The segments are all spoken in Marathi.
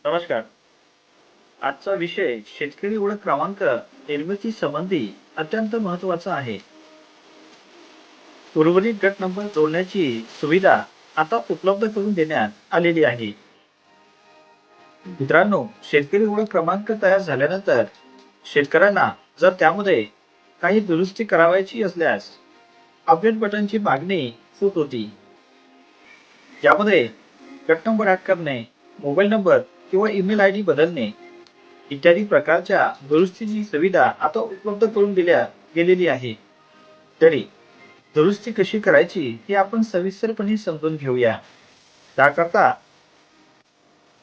नमस्कार. आजचा विषय शेतकरी ओळख क्रमांक निर्मिती संबंधी अत्यंत महत्त्वाचा आहे. उर्वरित गट नंबर जोडण्याची सुविधा आता उपलब्ध करून देण्यात आलेली आहे. मित्रांनो, शेतकरी ओळख क्रमांक तयार झाल्यानंतर शेतकऱ्यांना जर त्यामध्ये काही दुरुस्ती करावयाची असल्यास अपडेट बटनची मागणी होत होती. यामध्ये गट नंबर ऍड करणे, मोबाईल नंबर किंवा ईमेल आयडी बदलणे इत्यादी प्रकारच्या दुरुस्तीची सुविधा आता उपलब्ध करून दिल्या गेलेली आहे. तरी दुरुस्ती कशी करायची हे आपण सविस्तरपणे समजून घेऊया. त्याकरता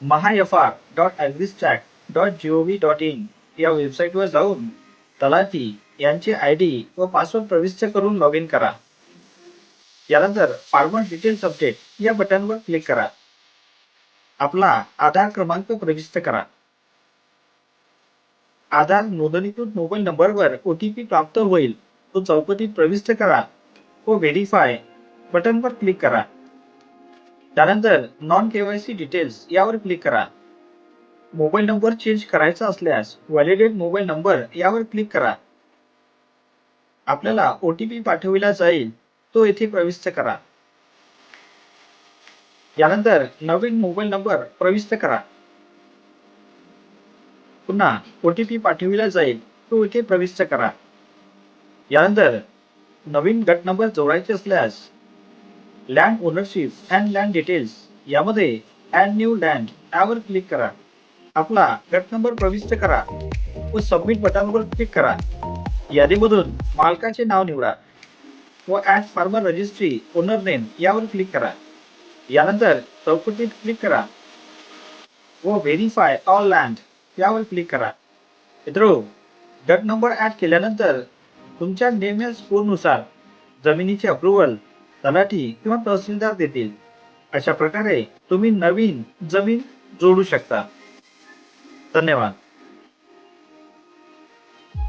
mahafr.agristack.gov.in या वेबसाईटवर जाऊन तलाठी यांचे आयडी व पासवर्ड प्रविष्ट करून लॉग इन करा. यानंतर फार्मर डिटेल्स अपडेट या बटनवर क्लिक करा. आपला आधार क्रमांक प्रविष्ट करा. आधार नोंदणीकृत मोबाईल नंबरवर OTP प्राप्त होईल, तो चौकटीत प्रविष्ट करा व व्हेरीफाय बटनवर क्लिक करा. त्यानंतर नॉन KYC डिटेल्स यावर क्लिक करा. मोबाईल नंबर चेंज करायचा असल्यास व्हॅलिडेट मोबाईल नंबर यावर क्लिक करा. आपल्याला OTP पाठविला जाईल, तो येथे प्रविष्ट करा. यानंतर नवीन मोबाईल नंबर प्रविष्ट करा. पुन्हा OTP पाठविला जाईल, तो इथे प्रविष्ट करा. यानंतर नवीन गट नंबर जोडायचे असल्यास land ownership and land details यामध्ये ॲड न्यू लँड यावर क्लिक करा. आपला गट नंबर प्रविष्ट करा व सबमिट बटनवर क्लिक करा. यादीमधून मालकाचे नाव निवडा व add farmer registry owner name यावर क्लिक करा. यानंतर चौकटीत क्लिक करा व व्हेरीफाय ऑल लँड यावर क्लिक करा. मित्रो, गट नंबर ऍड केल्यानंतर तुमच्या नेम्या स्कोरनुसार जमिनीचे अप्रुव्हल तलाठी किंवा तहसीलदार देतील. अशा प्रकारे तुम्ही नवीन जमीन जोडू शकता. धन्यवाद.